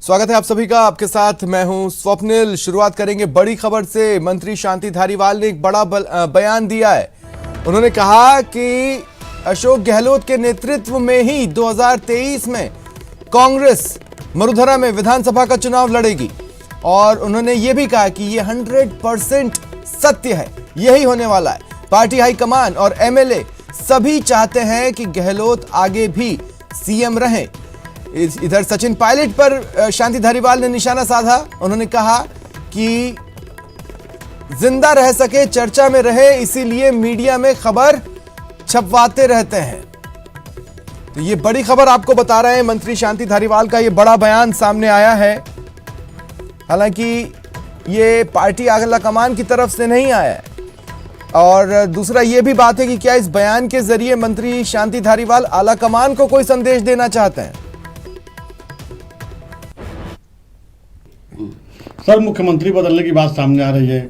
स्वागत है आप सभी का। आपके साथ मैं हूं स्वप्निल। शुरुआत करेंगे बड़ी खबर से। मंत्री शांति धारीवाल ने एक बड़ा बयान दिया है। उन्होंने कहा कि अशोक गहलोत के नेतृत्व में ही 2023 में कांग्रेस मरुधरा में विधानसभा का चुनाव लड़ेगी और उन्होंने ये भी कहा कि ये 100% सत्य है, यही होने वाला है। पार्टी हाईकमान और एमएलए सभी चाहते हैं कि गहलोत आगे भी सीएम रहें। इधर सचिन पायलट पर शांति धारीवाल ने निशाना साधा। उन्होंने कहा कि जिंदा रह सके, चर्चा में रहे, इसीलिए मीडिया में खबर छपवाते रहते हैं। तो ये बड़ी खबर आपको बता रहे हैं। मंत्री शांति धारीवाल का ये बड़ा बयान सामने आया है। हालांकि ये पार्टी आला कमान की तरफ से नहीं आया है। और दूसरा ये भी बात है कि क्या इस बयान के जरिए मंत्री शांति धारीवाल आला कमान को कोई संदेश देना चाहते हैं? सर, मुख्यमंत्री बदलने की बात सामने आ रही है।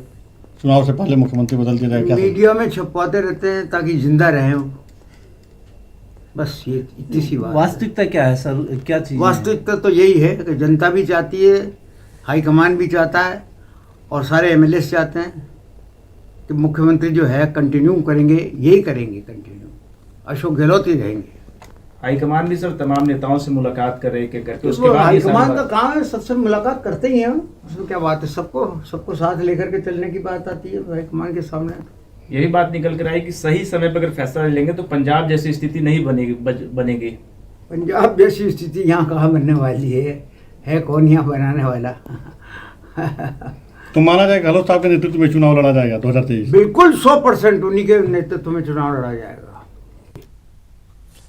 चुनाव से पहले मुख्यमंत्री बदल दिया जाए क्या? मीडिया में छपवाते रहते हैं ताकि जिंदा रहें वो। बस ये इतनी सी बात। वास्तविकता क्या है सर? क्या चीज? वास्तविकता तो यही है कि जनता भी चाहती है, हाईकमान भी चाहता है और सारे एमएलए चाहते हैं कि मुख्यमंत्री जो है कंटिन्यू करेंगे, यही करेंगे कंटिन्यू। अशोक गहलोत ही रहेंगे। हाईकमान भी सर तमाम नेताओं से मुलाकात कर रहे करके उसके तो बाद हाईकमान का काम है, सबसे मुलाकात करते ही हैं। उसमें क्या बात है? सबको साथ लेकर के चलने की बात आती है हाईकमान के सामने। यही बात निकल कर आई कि सही समय पर अगर फैसला लेंगे तो पंजाब जैसी स्थिति नहीं बनेगी। पंजाब जैसी स्थिति यहाँ कहाँ बनने वाली है कौन यहाँ बनाने वाला? तो माना जाए गहलोत साहब के नेतृत्व में चुनाव लड़ा जाएगा 2023? बिल्कुल 100% उन्हीं के नेतृत्व में चुनाव लड़ा जाएगा।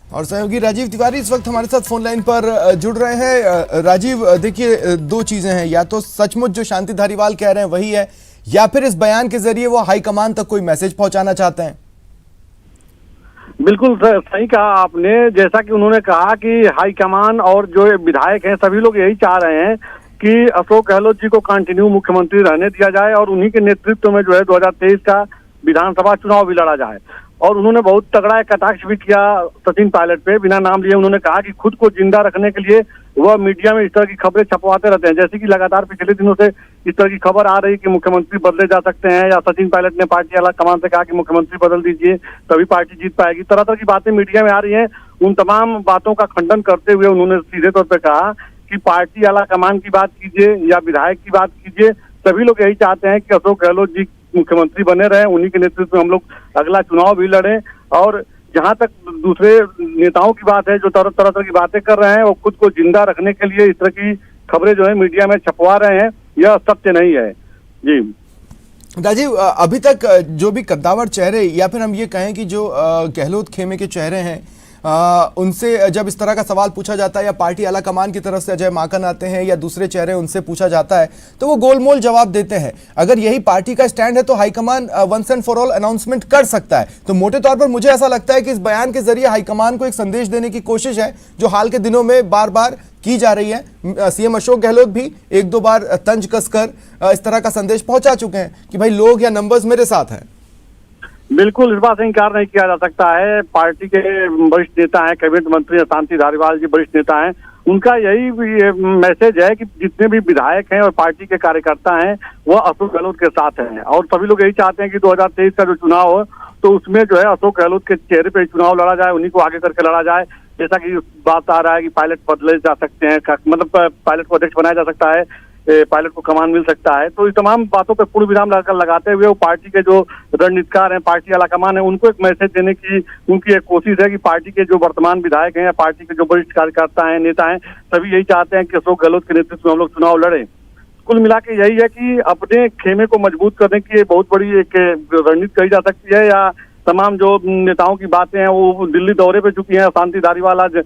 और सहयोगी राजीव तिवारी इस वक्त हमारे साथ फोन लाइन पर जुड़ रहे हैं। राजीव, देखिए दो चीजें हैं, या तो सचमुच जो शांति धारीवाल कह रहे हैं वही है, या फिर इस बयान के जरिए वो हाईकमान तक कोई मैसेज पहुंचाना चाहते हैं। बिल्कुल सही कहा आपने। जैसा कि उन्होंने कहा कि हाईकमान और जो विधायक हैं सभी लोग यही चाह रहे हैं कि अशोक गहलोत जी को कंटिन्यू मुख्यमंत्री रहने दिया जाए और उन्हीं के नेतृत्व में जो है 2023 का विधानसभा चुनाव भी लड़ा जाए। और उन्होंने बहुत तगड़ा कटाक्ष भी किया सचिन पायलट पे, बिना नाम लिए। उन्होंने कहा कि खुद को जिंदा रखने के लिए वह मीडिया में इस तरह की खबरें छपवाते रहते हैं। जैसे कि लगातार पिछले दिनों से इस तरह की खबर आ रही कि मुख्यमंत्री बदले जा सकते हैं, या सचिन पायलट ने पार्टी आला कमान से कहा कि मुख्यमंत्री बदल दीजिए तभी पार्टी जीत पाएगी। तरह तरह की बातें मीडिया में आ रही हैं। उन तमाम बातों का खंडन करते हुए उन्होंने सीधे तौर पर कहा कि पार्टी आला कमान की बात कीजिए या विधायक की बात कीजिए, सभी लोग यही चाहते हैं कि अशोक गहलोत जी मुख्यमंत्री बने रहे, उन्हीं के नेतृत्व में हम लोग अगला चुनाव भी लड़ें। और जहां तक दूसरे नेताओं की बात है जो तरह की बातें कर रहे हैं, वो खुद को जिंदा रखने के लिए इस तरह की खबरें जो है मीडिया में छपवा रहे हैं, यह सत्य नहीं है। जी राजीव, अभी तक जो भी कद्दावर चेहरे, या फिर हम ये कहें कि जो गहलोत खेमे के चेहरे हैं, उनसे जब इस तरह का सवाल पूछा जाता है, या पार्टी आला कमान की तरफ से अजय माकन आते हैं या दूसरे चेहरे उनसे पूछा जाता है, तो वो गोलमोल जवाब देते हैं। अगर यही पार्टी का स्टैंड है तो high command once and for all announcement कर सकता है। तो मोटे तौर पर मुझे ऐसा लगता है कि इस बयान के जरिए हाईकमान को एक संदेश देने की कोशिश है, जो हाल के दिनों में बार बार की जा रही है। सीएम अशोक गहलोत भी एक दो बार तंज कसकर इस तरह का संदेश पहुंचा चुके हैं कि भाई लोग या नंबर्स मेरे साथ हैं। बिल्कुल, इस बात से इंकार नहीं किया जा सकता है। पार्टी के वरिष्ठ नेता हैं, कैबिनेट मंत्री शांति धारीवाल जी वरिष्ठ नेता हैं, उनका यही मैसेज है कि जितने भी विधायक हैं और पार्टी के कार्यकर्ता हैं वह अशोक गहलोत के साथ हैं। और सभी लोग यही चाहते हैं कि 2023 का जो चुनाव हो तो उसमें जो है अशोक गहलोत के चेहरे पे चुनाव लड़ा जाए, उन्हीं को आगे करके लड़ा जाए। जैसा कि बात आ रहा है कि पायलट बदले जा सकते हैं, मतलब पायलट को अध्यक्ष बनाया जा सकता है, पायलट को कमान मिल सकता है। तो इस तमाम बातों पर पूर्ण विराम लगाते हुए वो पार्टी के जो रणनीतिकार हैं, पार्टी आला कमान है, उनको एक मैसेज देने की उनकी एक कोशिश है कि पार्टी के जो वर्तमान विधायक हैं या पार्टी के जो वरिष्ठ कार्यकर्ता हैं, नेता हैं, सभी यही चाहते हैं कि अशोक गहलोत के नेतृत्व में हम लोग चुनाव लड़ें। कुल मिला के यही है कि अपने खेमे को मजबूत करने की बहुत बड़ी एक रणनीति कही जा सकती है। या तमाम जो नेताओं की बातें हैं वो दिल्ली दौरे पे चुकी हैं। शांति धारीवाल आज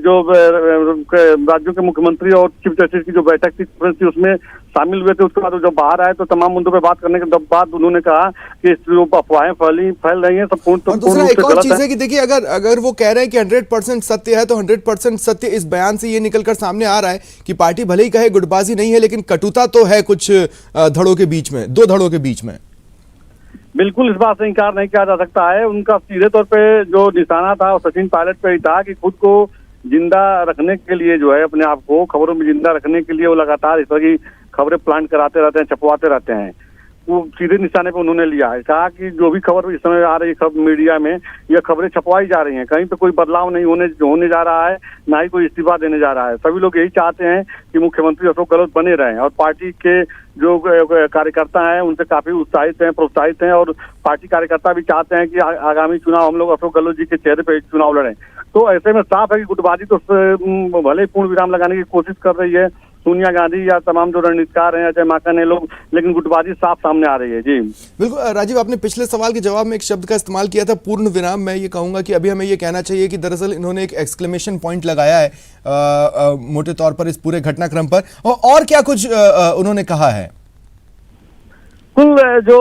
जो राज्यों के मुख्यमंत्री और चीफ जस्टिस की जो बैठक थी उसमें शामिल हुए थे। उसके बाद जब बाहर आए तो तमाम मुद्दों पे बात करने के बाद उन्होंने कहा कि जो अफवाहें फैल रही हैं सब पूर्ण एक और चीज है कि देखिए, अगर वो कह रहे हैं कि 100% सत्य है, तो 100% सत्य इस बयान से ये निकलकर सामने आ रहा है कि पार्टी भले ही कहे गुटबाजी नहीं है, लेकिन कटुता तो है कुछ धड़ों के बीच में, दो धड़ों के बीच में। बिल्कुल, इस बात से इंकार नहीं किया जा सकता है। उनका सीधे तौर पे जो निशाना था वो सचिन पायलट पे ही था कि खुद को जिंदा रखने के लिए जो है, अपने आप को खबरों में जिंदा रखने के लिए वो लगातार इस तरह की खबरें प्लांट कराते रहते हैं, छपवाते रहते हैं। वो सीधे निशाने पे उन्होंने लिया है, कहा कि जो भी खबर इस समय आ रही है खबर मीडिया में, यह खबरें छपवाई जा रही हैं, कहीं पे कोई बदलाव नहीं होने जा रहा है, ना ही कोई इस्तीफा देने जा रहा है। सभी लोग यही चाहते हैं कि मुख्यमंत्री अशोक गहलोत बने रहें, और पार्टी के जो कार्यकर्ता हैं उनसे काफी उत्साहित हैं, प्रोत्साहित हैं, और पार्टी कार्यकर्ता भी चाहते हैं कि आगामी चुनाव हम लोग अशोक गहलोत जी के चेहरे पे चुनाव लड़ें। तो ऐसे में साफ है कि गुटबाजी तो भले पूर्ण विराम लगाने की कोशिश कर रही है सोनिया गांधी या तमाम जो रणनीतिकार हैं, अजय माकन है लोग, लेकिन गुटबाजी साफ सामने आ रही है। जी बिल्कुल राजीव, आपने पिछले सवाल के जवाब में एक शब्द का इस्तेमाल किया था, पूर्ण विराम। मैं ये कहूंगा कि अभी हमें ये कहना चाहिए कि दरअसल इन्होंने एक एक्सक्लेमेशन पॉइंट लगाया है मोटे तौर पर इस पूरे घटनाक्रम पर, और क्या कुछ उन्होंने कहा है? कुल जो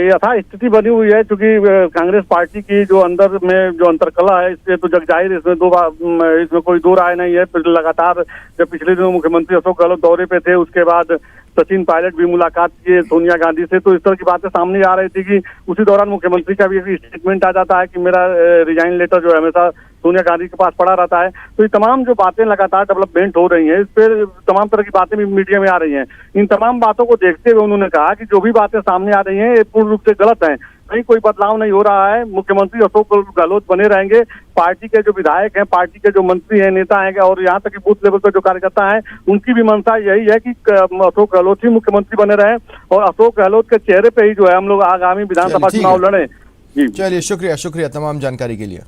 यथा स्थिति बनी हुई है, क्योंकि कांग्रेस पार्टी की जो अंदर में जो अंतरकला है, इससे तो जग जाहिर, इसमें कोई दो राय नहीं है। लगातार जब पिछले दिनों मुख्यमंत्री अशोक गहलोत दौरे पे थे, उसके बाद सचिन पायलट भी मुलाकात किए सोनिया गांधी से, तो इस तरह की बातें सामने आ रही थी कि उसी दौरान मुख्यमंत्री का भी एक स्टेटमेंट आ जाता है कि मेरा रिजाइन लेटर जो है हमेशा सोनिया गांधी के पास पड़ा रहता है। तो ये तमाम जो बातें लगातार डेवलपमेंट हो रही हैं, इस पर तमाम तरह की बातें भी मीडिया में आ रही हैं। इन तमाम बातों को देखते हुए उन्होंने कहा कि जो भी बातें सामने आ रही हैं ये पूर्ण रूप से गलत हैं, कहीं कोई बदलाव नहीं हो रहा है, मुख्यमंत्री अशोक गहलोत बने रहेंगे। पार्टी के जो विधायक हैं, पार्टी के जो मंत्री हैं, नेता हैं, और यहाँ तक कि बूथ लेवल पर जो कार्यकर्ता हैं, उनकी भी मंशा यही है कि अशोक गहलोत ही मुख्यमंत्री बने रहें, और अशोक गहलोत के चेहरे पे ही जो है हम लोग आगामी विधानसभा चुनाव लड़ें। चलिए, शुक्रिया तमाम जानकारी के लिए।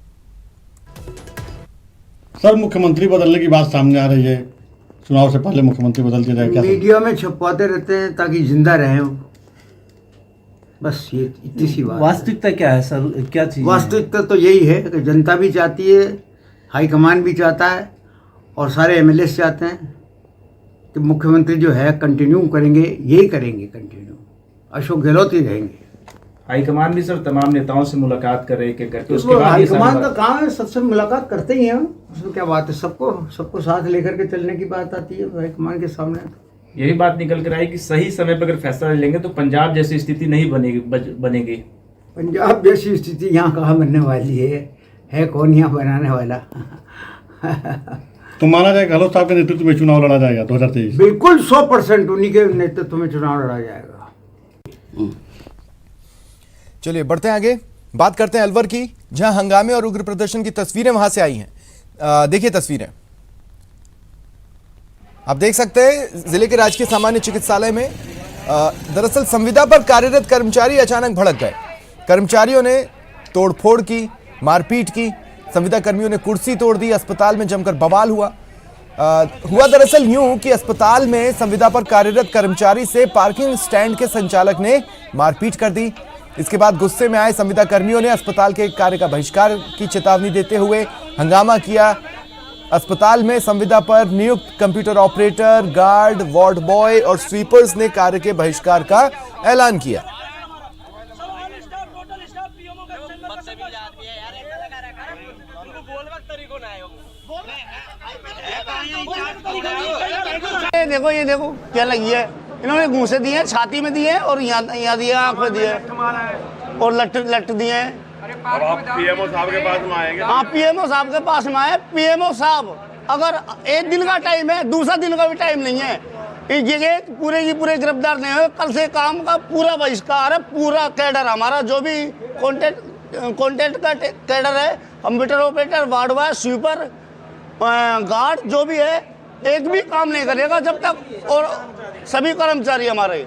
सर, मुख्यमंत्री बदलने की बात सामने आ रही है, चुनाव से पहले मुख्यमंत्री बदलते रहे, क्या मीडिया में छपवाते रहते हैं ताकि जिंदा रहें वो, बस ये इतनी सी बात। वास्तविकता क्या है सर, क्या चीज़? वास्तविकता तो यही है कि जनता भी चाहती है, हाईकमान भी चाहता है, और सारे एमएलए चाहते हैं कि मुख्यमंत्री जो है कंटिन्यू करेंगे, यही करेंगे कंटिन्यू, अशोक गहलोत ही रहेंगे। हाईकमान भी सर तमाम नेताओं से मुलाकात कर रहे करके उसके बाद हाईकमान का काम है, सबसे मुलाकात करते ही हैं, उसमें क्या बात है, सबको साथ लेकर के चलने की बात आती है हाईकमान के सामने। यही बात निकल कर आई कि सही समय पर अगर फैसला लेंगे तो पंजाब जैसी स्थिति नहीं बनेगी। पंजाब जैसी स्थिति यहाँ कहाँ बनने वाली है कौन यहाँ बनाने वाला? तो माना जाए गहलोत साहब के नेतृत्व में चुनाव लड़ा जाएगा 2023? बिल्कुल 100% उन्हीं के नेतृत्व में चुनाव लड़ा जाएगा। चलिए बढ़ते हैं आगे, बात करते हैं अलवर की, जहां हंगामे और उग्र प्रदर्शन की तस्वीरें वहां से आई हैं। देखिए तस्वीरें, आप देख सकते हैं जिले के राजकीय सामान्य चिकित्सालय में दरअसल संविदा पर कार्यरत कर्मचारी अचानक भड़क गए। कर्मचारियों ने तोड़फोड़ की, मारपीट की, संविदा कर्मियों ने कुर्सी तोड़ दी, अस्पताल में जमकर बवाल हुआ। दरअसल यूं कि अस्पताल में संविदा पर कार्यरत कर्मचारी से पार्किंग स्टैंड के संचालक ने मारपीट कर दी। इसके बाद गुस्से में आए संविदा कर्मियों ने अस्पताल के कार्य का बहिष्कार की चेतावनी देते हुए हंगामा किया। अस्पताल में संविदा पर नियुक्त computer operator, guard, ward boy और स्वीपर्स ने कार्य के बहिष्कार का ऐलान किया। ये देखो क्या लगी है, इन्होंने घूंसे दिए हैं, छाती में दिए हैं, और यहाँ दिए, आंख में दिए, और लट दिए हैं। अब आप पीएमओ साहब के पास में आएंगे? हाँ, पीएमओ साहब के पास में आए। पीएमओ साहब अगर एक दिन का टाइम है, दूसरा दिन का भी टाइम नहीं है, ये पूरे की पूरे गिरफ्तार नहीं हुए। कल से काम का पूरा बहिष्कार है, पूरा कैडर हमारा जो भी कॉन्टेक्ट का कैडर है, computer operator, ward boy, sweeper, guard, जो भी है, एक भी काम नहीं करेगा जब तक, और सभी कर्मचारी हमारे।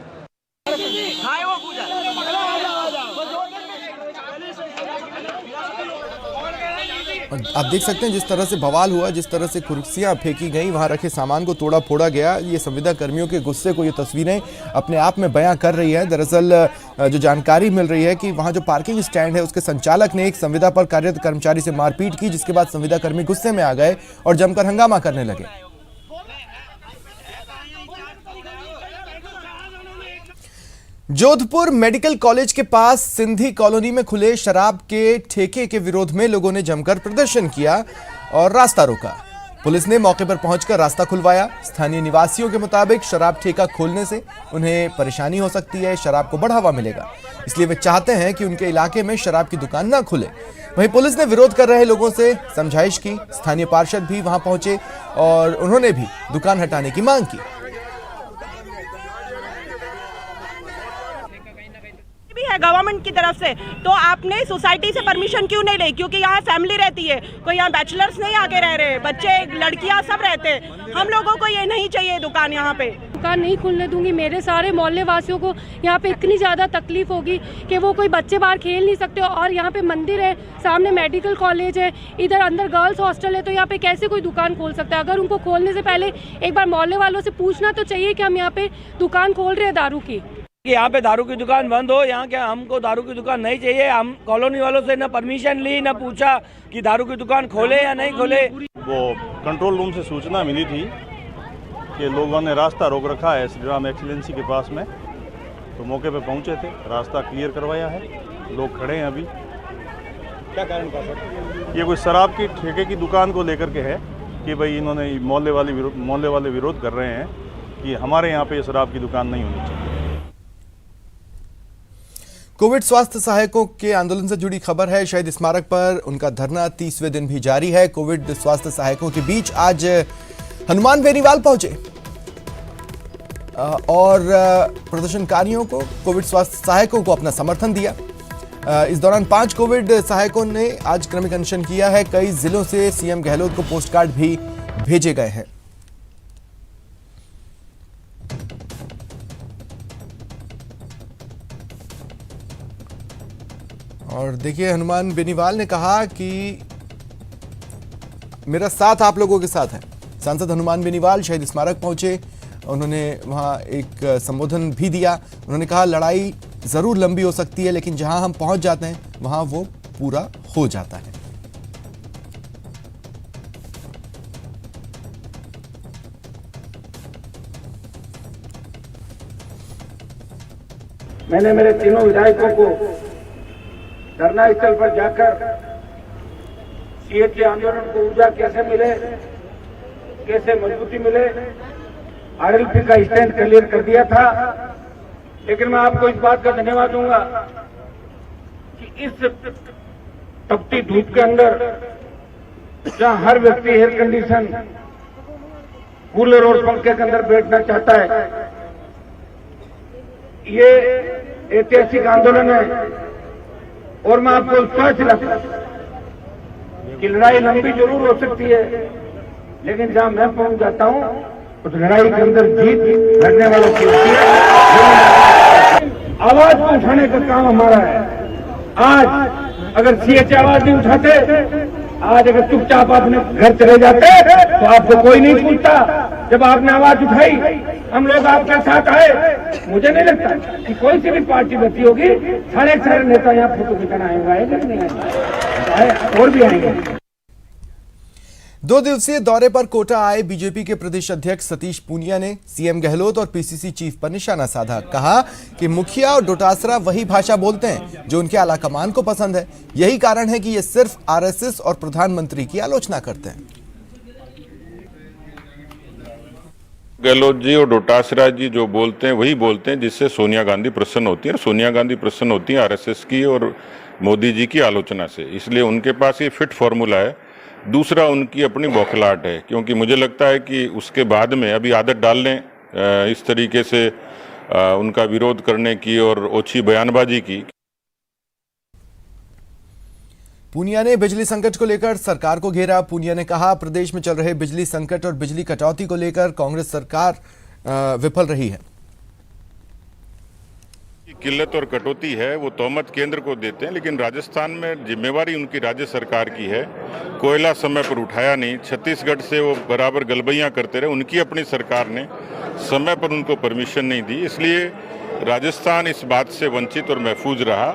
आप देख सकते हैं जिस तरह से बवाल हुआ, जिस तरह से कुर्सियां फेंकी गई, वहां रखे सामान को तोड़ा फोड़ा गया। ये संविदा कर्मियों के गुस्से को ये तस्वीरें अपने आप में बयां कर रही है। दरअसल जो जानकारी मिल रही है कि वहां जो पार्किंग स्टैंड है उसके संचालक ने एक संविदा पर कार्यरत कर्मचारी से मारपीट की, जिसके बाद संविदा कर्मी गुस्से में आ गए और जमकर हंगामा करने लगे। जोधपुर मेडिकल कॉलेज के पास सिंधी कॉलोनी में खुले शराब के ठेके के विरोध में लोगों ने जमकर प्रदर्शन किया और रास्ता रोका। पुलिस ने मौके पर पहुंचकर रास्ता खुलवाया। स्थानीय निवासियों के मुताबिक शराब ठेका खोलने से उन्हें परेशानी हो सकती है, शराब को बढ़ावा मिलेगा, इसलिए वे चाहते हैं कि उनके इलाके में शराब की दुकान न खुले। वहीं पुलिस ने विरोध कर रहे लोगों से समझाइश की। स्थानीय पार्षद भी वहां पहुंचे और उन्होंने भी दुकान हटाने की मांग की। भी है गवर्नमेंट की तरफ से, तो आपने सोसाइटी से परमिशन क्यों नहीं ली? क्योंकि यहाँ फैमिली रहती है, कोई यहाँ बैचलर्स नहीं आके रह रहे, बच्चे लड़कियाँ सब रहते हैं। हम लोगों को ये नहीं चाहिए दुकान, यहाँ पे दुकान नहीं खुलने दूंगी। मेरे सारे मोहल्ले वासियों को यहाँ पे इतनी ज़्यादा तकलीफ होगी कि वो कोई बच्चे बाहर खेल नहीं सकते। और यहाँ पे मंदिर है, सामने मेडिकल कॉलेज है, इधर अंदर गर्ल्स हॉस्टल है, तो यहाँ पे कैसे कोई दुकान खोल सकता है? अगर उनको खोलने से पहले एक बार मोहल्ले वालों से पूछना तो चाहिए कि हम यहाँ पे दुकान खोल रहे हैं दारू की। कि यहाँ पे दारू की दुकान बंद हो। यहाँ क्या हमको दारू की दुकान नहीं चाहिए। हम कॉलोनी वालों से न परमिशन ली, न पूछा कि दारू की दुकान खोले या नहीं खोले। वो कंट्रोल रूम से सूचना मिली थी कि लोगों ने रास्ता रोक रखा है श्री राम एक्सीलेंसी के पास में, तो मौके पे पहुंचे थे, रास्ता क्लियर करवाया है, लोग खड़े हैं अभी। क्या कारण था सर? ये कोई शराब की ठेके की दुकान को लेकर के है कि भाई इन्होंने मोहल्ले वाले विरोध कर रहे हैं कि हमारे यहाँ पे शराब की दुकान नहीं होनी चाहिए। कोविड स्वास्थ्य सहायकों के आंदोलन से जुड़ी खबर है। शहीद स्मारक पर उनका धरना 30वें दिन भी जारी है। कोविड स्वास्थ्य सहायकों के बीच आज हनुमान बेनीवाल पहुंचे और प्रदर्शनकारियों को, कोविड स्वास्थ्य सहायकों को अपना समर्थन दिया। इस दौरान 5 कोविड सहायकों ने आज क्रमिक अनशन किया है। कई जिलों से सीएम गहलोत को पोस्ट कार्ड भी भेजे गए हैं। और देखिए, हनुमान बेनीवाल ने कहा कि मेरा साथ आप लोगों के साथ है। सांसद हनुमान बेनीवाल शहीद स्मारक पहुंचे, उन्होंने वहां एक संबोधन भी दिया। उन्होंने कहा लड़ाई जरूर लंबी हो सकती है, लेकिन जहां हम पहुंच जाते हैं वहां वो पूरा हो जाता है। मैंने मेरे तीनों विधायकों को धरना स्थल पर जाकर सीएए आंदोलन को ऊर्जा कैसे मिले, कैसे मजबूती मिले, आरएलपी का स्टैंड क्लियर कर दिया था। लेकिन मैं आपको इस बात का धन्यवाद दूंगा कि इस तपती धूप के अंदर जहां हर व्यक्ति एयर कंडीशन, कूलर और पंखे के अंदर बैठना चाहता है, ये ऐतिहासिक आंदोलन है। और मैं आपको विश्वास दिलाता हूं कि लड़ाई लंबी जरूर हो सकती है, लेकिन जहां मैं पहुंच जाता हूं उस लड़ाई के अंदर जीत लड़ने वालों की होती है। आवाज को उठाने का काम हमारा है। आज अगर सीएच आवाज नहीं उठाते, आज अगर चुपचाप अपने घर चले जाते तो आपको कोई नहीं पूछता। जब आपने आवाज उठाई, हम लोग आपके साथ आए। मुझे नहीं लगता कि कोई सी भी पार्टी बची होगी, सारे नेता यहाँ फोटो खिंचाना आएंगे, नहीं आएंगे, और भी आएंगे। 2 दिवसीय दौरे पर कोटा आए बीजेपी के प्रदेश अध्यक्ष सतीश पूनिया ने सीएम गहलोत और पीसीसी चीफ पर निशाना साधा। कहा कि मुखिया और डोटासरा वही भाषा बोलते हैं जो उनके आलाकमान को पसंद है। यही कारण है कि ये सिर्फ आरएसएस और प्रधानमंत्री की आलोचना करते हैं। गहलोत जी और डोटासरा जी जो बोलते हैं वही बोलते हैं जिससे सोनिया गांधी प्रसन्न होती है, और सोनिया गांधी प्रसन्न होती है आरएसएस की और मोदी जी की आलोचना से। इसलिए उनके पास ये फिट फॉर्मूला है। दूसरा, उनकी अपनी बौखलाहट है, क्योंकि मुझे लगता है कि उसके बाद में अभी आदत डाल लें इस तरीके से उनका विरोध करने की और ओछी बयानबाजी की। पूनिया ने बिजली संकट को लेकर सरकार को घेरा। पूनिया ने कहा प्रदेश में चल रहे बिजली संकट और बिजली कटौती को लेकर कांग्रेस सरकार विफल रही है। किल्लत और कटौती है वो तोहमत केंद्र को देते हैं, लेकिन राजस्थान में जिम्मेवारी उनकी राज्य सरकार की है। कोयला समय पर उठाया नहीं, छत्तीसगढ़ से वो बराबर गलबैयां करते रहे, उनकी अपनी सरकार ने समय पर उनको परमिशन नहीं दी। इसलिए राजस्थान इस बात से वंचित और महफूज रहा।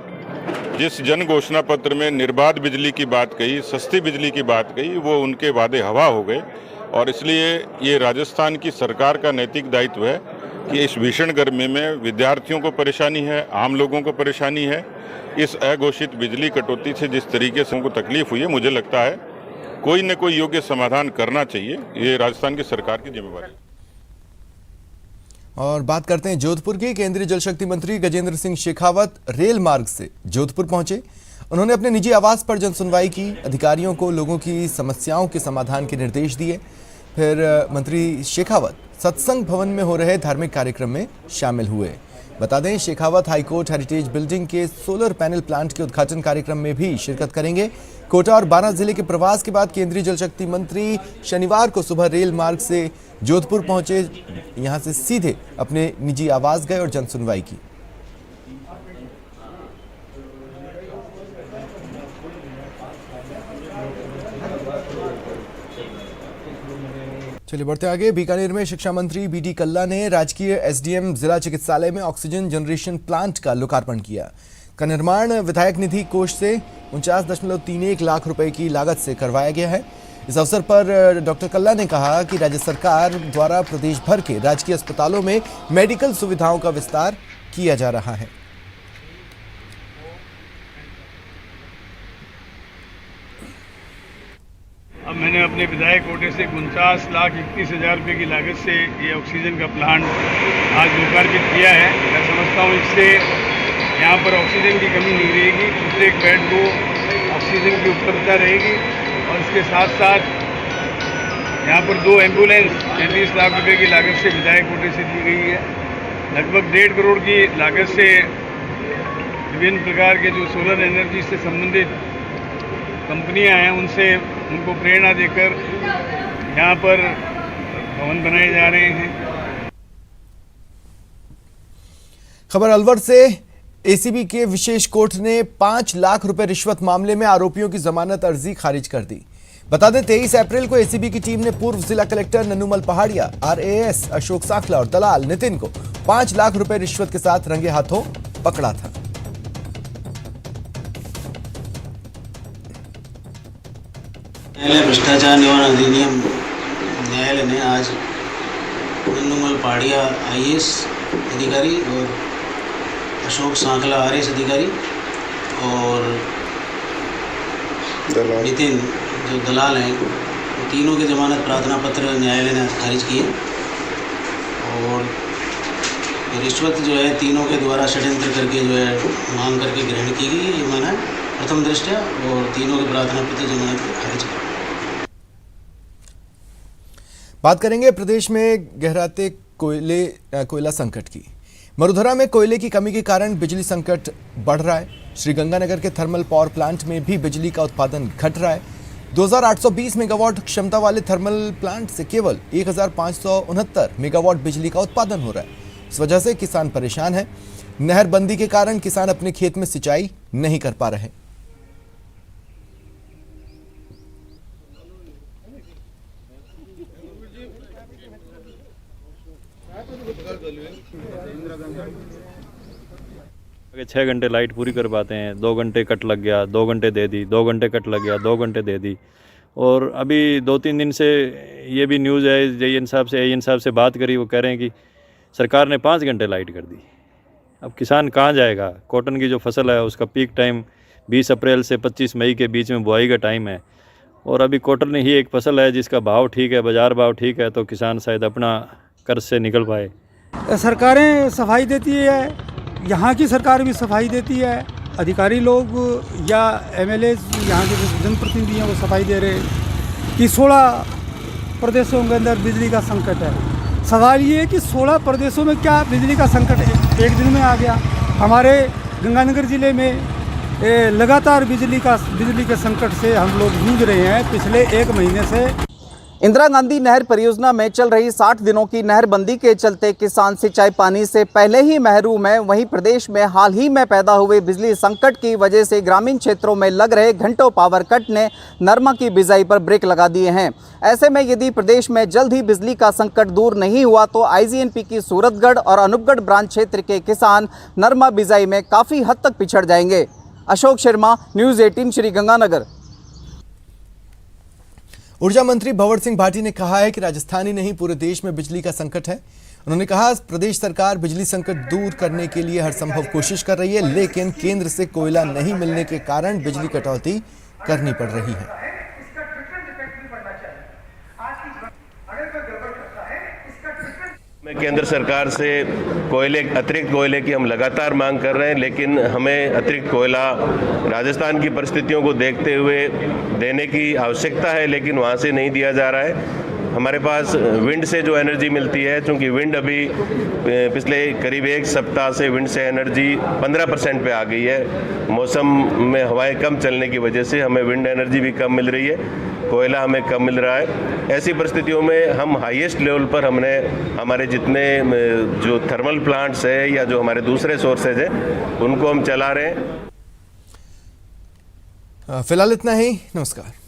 जिस जन घोषणा पत्र में निर्बाध बिजली की बात कही, सस्ती बिजली की बात कही, वो उनके वादे हवा हो गए। और इसलिए ये राजस्थान की सरकार का नैतिक दायित्व है कि इस भीषण गर्मी में विद्यार्थियों को परेशानी है, आम लोगों को परेशानी है। इस अघोषित बिजली कटौती से जिस तरीके से उनको तकलीफ हुई है, मुझे लगता है कोई न कोई योग्य समाधान करना चाहिए। ये राजस्थान की सरकार की जिम्मेवारी है। और बात करते हैं जोधपुर की। केंद्रीय जल शक्ति मंत्री गजेंद्र सिंह शेखावत रेल मार्ग से जोधपुर पहुंचे। उन्होंने अपने निजी आवास पर जनसुनवाई की, अधिकारियों को लोगों की समस्याओं के समाधान के निर्देश दिए। फिर मंत्री शेखावत सत्संग भवन में हो रहे धार्मिक कार्यक्रम में शामिल हुए। बता दें, शेखावत हाईकोर्ट हेरिटेज बिल्डिंग के सोलर पैनल प्लांट के उद्घाटन कार्यक्रम में भी शिरकत करेंगे। कोटा और बारां जिले के प्रवास के बाद केंद्रीय जल शक्ति मंत्री शनिवार को सुबह रेल मार्ग से जोधपुर पहुंचे। यहां से सीधे अपने निजी आवास गए और जनसुनवाई की। चलिए बढ़ते आगे। बीकानेर में शिक्षा मंत्री बीडी कल्ला ने राजकीय एसडीएम जिला चिकित्सालय में ऑक्सीजन जनरेशन प्लांट का लोकार्पण किया। का निर्माण विधायक निधि कोष से 49.31 लाख रुपए की लागत से करवाया गया है। इस अवसर पर डॉक्टर कल्ला ने कहा कि राज्य सरकार द्वारा प्रदेश भर के राजकीय अस्पतालों में मेडिकल सुविधाओं का विस्तार किया जा रहा है। अब मैंने अपने विधायक कोटे से 49,31,000 रुपये की लागत से ये ऑक्सीजन का प्लांट आज लोकार्पित किया है। मैं समझता हूँ इससे यहाँ पर ऑक्सीजन की कमी नहीं रहेगी, प्रत्येक बेड को ऑक्सीजन की उपलब्धता रहेगी। और इसके साथ साथ यहाँ पर 2 एम्बुलेंस 33 लाख रुपये की लागत से विधायक कोटे से दी गई है। लगभग 1.5 करोड़ की लागत से विभिन्न प्रकार के जो सोलर एनर्जी से संबंधित कंपनियां हैं उनको प्रेरणा देकर यहाँ पर भवन बनाए जा रहे हैं। खबर अलवर से। एसीबी के विशेष कोर्ट ने 5 लाख रुपए रिश्वत मामले में आरोपियों की जमानत अर्जी खारिज कर दी। बता दें, 23 अप्रैल को एसीबी की टीम ने पूर्व जिला कलेक्टर नन्नूमल पहाड़िया, आरएएस अशोक साखला और दलाल नितिन को 5 लाख रुपए रिश्वत के साथ रंगे हाथों पकड़ा था। न्यायालय भ्रष्टाचार निवारण अधिनियम न्यायालय ने आज नन्नूमल पहाड़िया आईएएस अधिकारी और अशोक सांखला आरएएस अधिकारी और नितिन जो दलाल हैं, तीनों के जमानत प्रार्थना पत्र न्यायालय ने खारिज किए। और रिश्वत जो है तीनों के द्वारा षड्यंत्र करके जो है मांग करके ग्रहण की गई, ये माना प्रथम दृष्टया, और तीनों के प्रार्थना पत्र जमानत खारिज किए। बात करेंगे प्रदेश में गहराते कोयला संकट की। मरुधरा में कोयले की कमी के कारण बिजली संकट बढ़ रहा है। श्रीगंगानगर के थर्मल पावर प्लांट में भी बिजली का उत्पादन घट रहा है। 2820 मेगावाट क्षमता वाले थर्मल प्लांट से केवल 1569 मेगावाट बिजली का उत्पादन हो रहा है। इस वजह से किसान परेशान है। नहरबंदी के कारण किसान अपने खेत में सिंचाई नहीं कर पा रहे। अगर 6 घंटे लाइट पूरी कर पाते हैं, 2 घंटे कट लग गया, 2 घंटे दे दी, 2 घंटे कट लग गया, 2 घंटे दे दी। और अभी 2-3 दिन से ये भी न्यूज़ है, एएन साहब से बात करी, वो कह रहे हैं कि सरकार ने 5 घंटे लाइट कर दी। अब किसान कहाँ जाएगा? कॉटन की जो फसल है उसका पीक टाइम 20 अप्रैल से 25 मई के बीच में बुआई का टाइम है, और अभी कॉटन ही एक फसल है जिसका भाव ठीक है, बाज़ार भाव ठीक है, तो किसान शायद अपना कर्ज से निकल पाए। सरकारें सफाई देती है, यहाँ की सरकार भी सफाई देती है, अधिकारी लोग या एमएलए यहाँ के जो जनप्रतिनिधि हैं वो सफाई दे रहे हैं कि 16 प्रदेशों के अंदर बिजली का संकट है। सवाल ये है कि 16 प्रदेशों में क्या बिजली का संकट एक दिन में आ गया? हमारे गंगानगर जिले में लगातार बिजली के संकट से हम लोग जूझ रहे हैं पिछले 1 महीने से। इंदिरा गांधी नहर परियोजना में चल रही 60 दिनों की नहरबंदी के चलते किसान सिंचाई पानी से पहले ही महरूम है। वहीं प्रदेश में हाल ही में पैदा हुए बिजली संकट की वजह से ग्रामीण क्षेत्रों में लग रहे घंटों पावर कट ने नरमा की बिजाई पर ब्रेक लगा दिए हैं। ऐसे में यदि प्रदेश में जल्द ही बिजली का संकट दूर नहीं हुआ तो आईजीएनपी की सूरतगढ़ और अनूपगढ़ ब्रांच क्षेत्र के किसान नरमा बिजाई में काफ़ी हद तक पिछड़ जाएंगे। अशोक शर्मा, न्यूज़ 18 श्रीगंगानगर। ऊर्जा मंत्री भंवर सिंह भाटी ने कहा है कि राजस्थान ही नहीं पूरे देश में बिजली का संकट है। उन्होंने कहा प्रदेश सरकार बिजली संकट दूर करने के लिए हर संभव कोशिश कर रही है, लेकिन केंद्र से कोयला नहीं मिलने के कारण बिजली कटौती करनी पड़ रही है। केंद्र सरकार से अतिरिक्त कोयले की हम लगातार मांग कर रहे हैं, लेकिन हमें अतिरिक्त कोयला राजस्थान की परिस्थितियों को देखते हुए देने की आवश्यकता है, लेकिन वहाँ से नहीं दिया जा रहा है। हमारे पास विंड से जो एनर्जी मिलती है, चूँकि विंड अभी पिछले करीब एक सप्ताह से विंड से एनर्जी 15% पे आ गई है। मौसम में हवाएं कम चलने की वजह से हमें विंड एनर्जी भी कम मिल रही है, कोयला हमें कम मिल रहा है। ऐसी परिस्थितियों में हम हाईएस्ट लेवल पर हमने हमारे जितने जो थर्मल प्लांट्स है या जो हमारे दूसरे सोर्सेज हैं उनको हम चला रहे हैं। फिलहाल इतना ही। नमस्कार।